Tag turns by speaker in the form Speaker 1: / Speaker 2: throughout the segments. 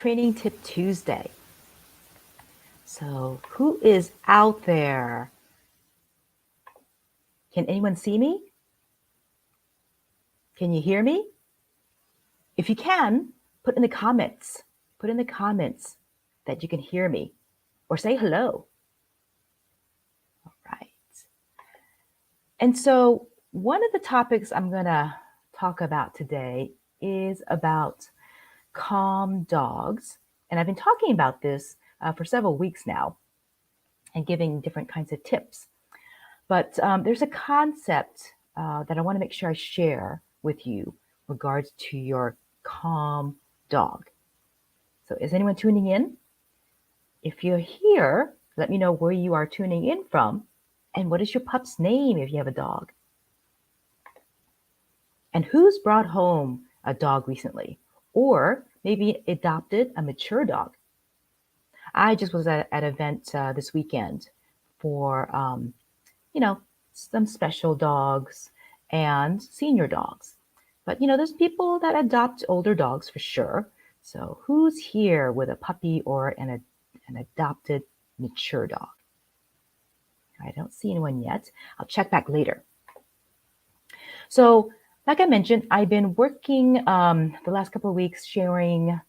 Speaker 1: Training Tip Tuesday. So, who is out there? Can anyone see me? Can you hear me? If you can, put in the comments. Put in the comments that you can hear me or say hello. All right. And so, one of the topics I'm going to talk about today is about calm dogs. And I've been talking about this for several weeks now and giving different kinds of tips. But there's a concept that I want to make sure I share with you regards to your calm dog. So is anyone tuning in? If you're here, let me know where you are tuning in from and what is your pup's name if you have a dog. And who's brought home a dog recently? Or maybe adopted a mature dog. I just was at an event this weekend for some special dogs and senior dogs. But there's people that adopt older dogs for sure. So who's here with a puppy or an adopted mature dog? I don't see anyone yet. I'll check back later. So like I mentioned, I've been working the last couple of weeks sharing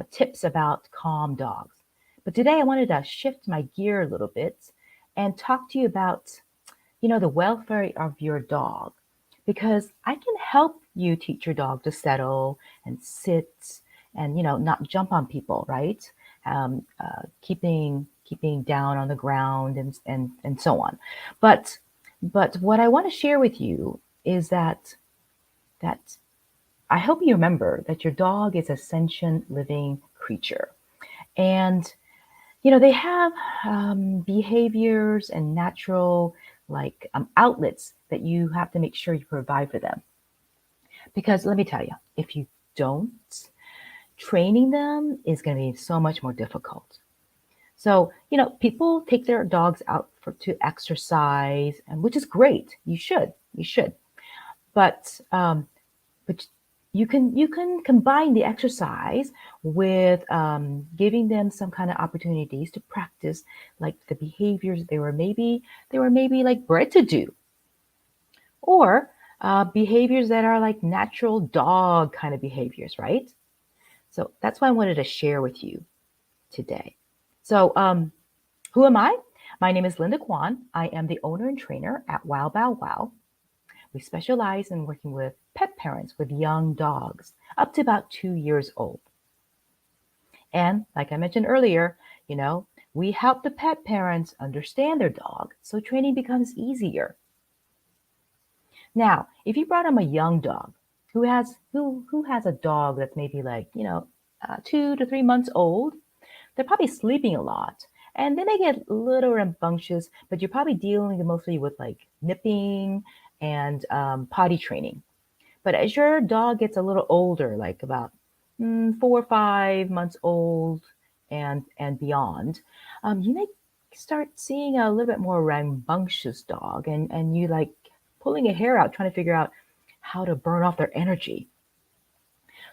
Speaker 1: tips about calm dogs. But today I wanted to shift my gear a little bit and talk to you about the welfare of your dog, because I can help you teach your dog to settle and sit and, not jump on people, right? Keeping down on the ground and so on. But what I want to share with you is that I hope you remember that your dog is a sentient living creature. And they have behaviors and natural outlets that you have to make sure you provide for them. Because let me tell you, if you don't, training them is going to be so much more difficult. So, people take their dogs out to exercise, and which is great. You should. But but you can combine the exercise with giving them some kind of opportunities to practice like the behaviors they were maybe like bred to do, or behaviors that are like natural dog kind of behaviors, right? So that's why I wanted to share with you today. So who am I? My name is Linda Kwan. I am the owner and trainer at Wow Bow Wow. We specialize in working with pet parents with young dogs up to about 2 years old. And like I mentioned earlier, we help the pet parents understand their dog so training becomes easier. Now, if you brought home a young dog who has a dog that's maybe like, 2 to 3 months old, they're probably sleeping a lot. And they may get a little rambunctious, but you're probably dealing mostly with like nipping and potty training. But as your dog gets a little older, like about 4 or 5 months old and beyond, you may start seeing a little bit more rambunctious dog, and you like pulling a hair out, trying to figure out how to burn off their energy.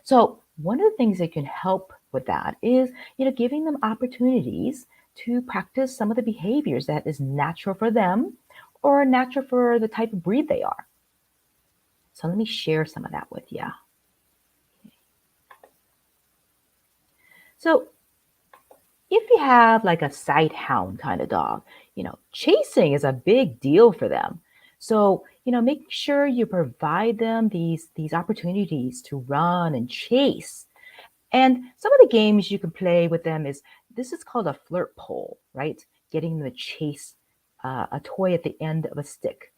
Speaker 1: So one of the things that can help with that is, giving them opportunities to practice some of the behaviors that is natural for them or natural for the type of breed they are. So let me share some of that with you. So if you have like a sight hound kind of dog, chasing is a big deal for them. So, make sure you provide them these opportunities to run and chase. And some of the games you can play with them this is called a flirt pole, right? Getting them to chase a toy at the end of a stick.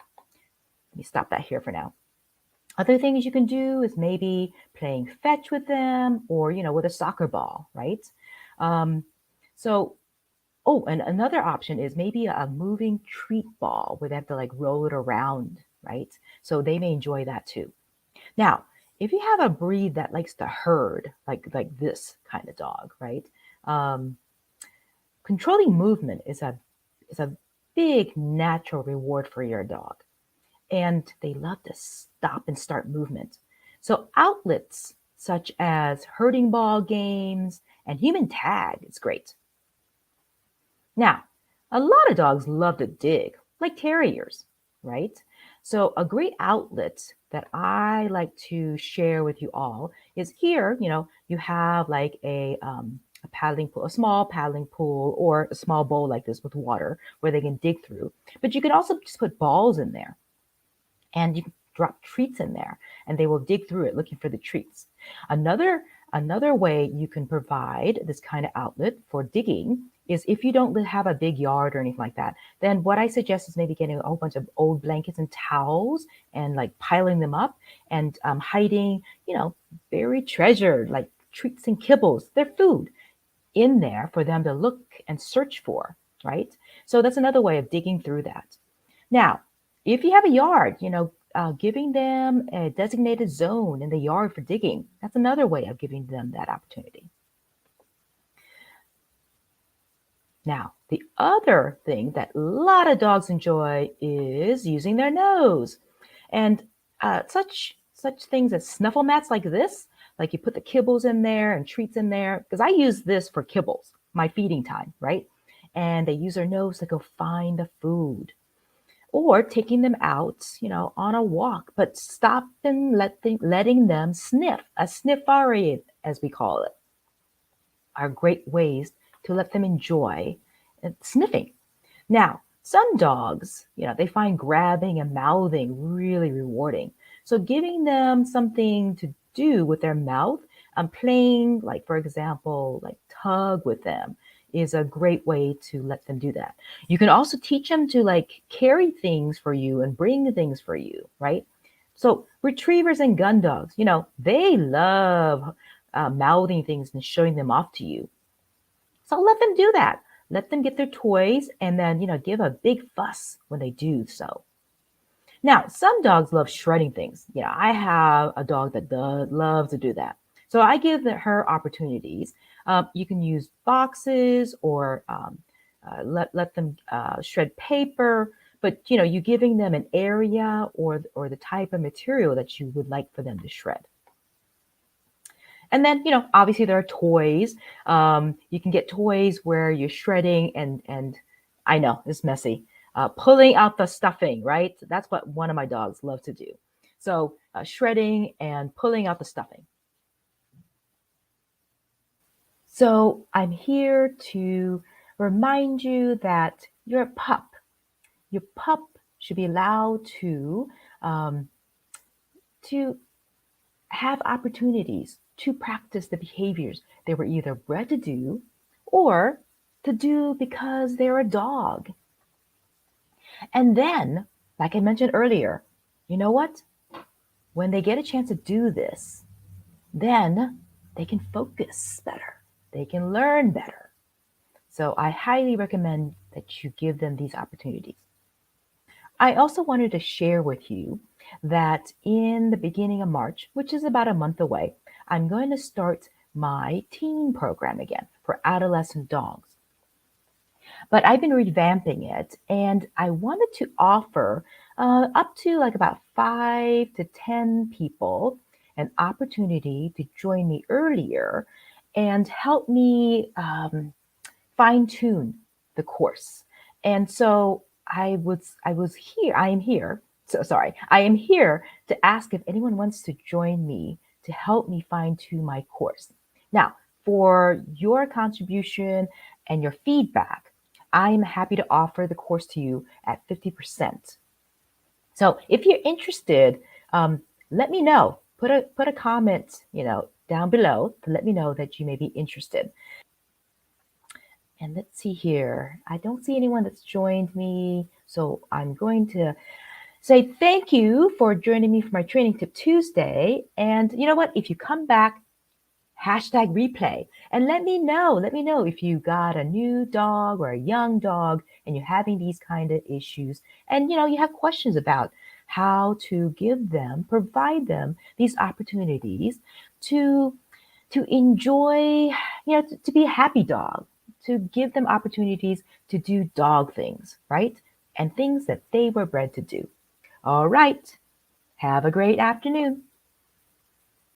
Speaker 1: Let me stop that here for now. Other things you can do is maybe playing fetch with them or, with a soccer ball, right? Um, so, oh, and another option is maybe a moving treat ball where they have to like roll it around, right? So they may enjoy that too. Now, if you have a breed that likes to herd, like this kind of dog, right? Um, Controlling movement is a big natural reward for your dog, and they love to stop and start movement. So outlets such as herding ball games And human tag is great. Now, a lot of dogs love to dig, like terriers, right? So, a great outlet that I like to share with you all is here, you have like a paddling pool, a small paddling pool, or a small bowl like this with water where they can dig through. But you can also just put balls in there and you can drop treats in there and they will dig through it looking for the treats. Another way you can provide this kind of outlet for digging is if you don't have a big yard or anything like that, then what I suggest is maybe getting a whole bunch of old blankets and towels and like piling them up and hiding, buried treasure like treats and kibbles, their food in there for them to look and search for, right? So that's another way of digging through that. Now, if you have a yard, giving them a designated zone in the yard for digging, that's another way of giving them that opportunity. Now, the other thing that a lot of dogs enjoy is using their nose. And such things as snuffle mats like this, like you put the kibbles in there and treats in there, because I use this for kibbles, my feeding time, right? And they use their nose to go find the food. Or taking them out, on a walk, but stop and letting them sniff, a sniffariate, as we call it, are great ways to let them enjoy sniffing. Now, some dogs, they find grabbing and mouthing really rewarding. So giving them something to do with their mouth, playing, like for example, like tug with them is a great way to let them do that. You can also teach them to like carry things for you and bring things for you, right? So retrievers and gun dogs, they love mouthing things and showing them off to you. So let them do that. Let them get their toys and then, give a big fuss when they do so. Now, some dogs love shredding things. I have a dog that loves to do that. So I give her opportunities. You can use boxes or let them shred paper, but you giving them an area or the type of material that you would like for them to shred. And then, obviously there are toys. You can get toys where you're shredding and I know it's messy, pulling out the stuffing, right? That's what one of my dogs love to do. So shredding and pulling out the stuffing. So I'm here to remind you that you're a pup. Your pup should be allowed um, to have opportunities to practice the behaviors they were either bred to do or to do because they're a dog. And then, like I mentioned earlier, you know what? When they get a chance to do this, then they can focus better. They can learn better. So I highly recommend that you give them these opportunities. I also wanted to share with you that in the beginning of March, which is about a month away, I'm going to start my teen program again for adolescent dogs. But I've been revamping it and I wanted to offer up to like about 5 to 10 people an opportunity to join me earlier and help me fine tune the course. And so I am here. So sorry, I am here to ask if anyone wants to join me to help me fine tune my course. Now, for your contribution and your feedback, I am happy to offer the course to you at 50%. So if you're interested, let me know. Put a comment, down below to let me know that you may be interested. And let's see here. I don't see anyone that's joined me. So I'm going to say thank you for joining me for my Training Tip Tuesday. And you know what? If you come back, hashtag replay and let me know. Let me know if you got a new dog or a young dog and you're having these kind of issues. And you have questions about how to provide them these opportunities to enjoy, to be a happy dog, to give them opportunities to do dog things, right? And things that they were bred to do. All right. Have a great afternoon.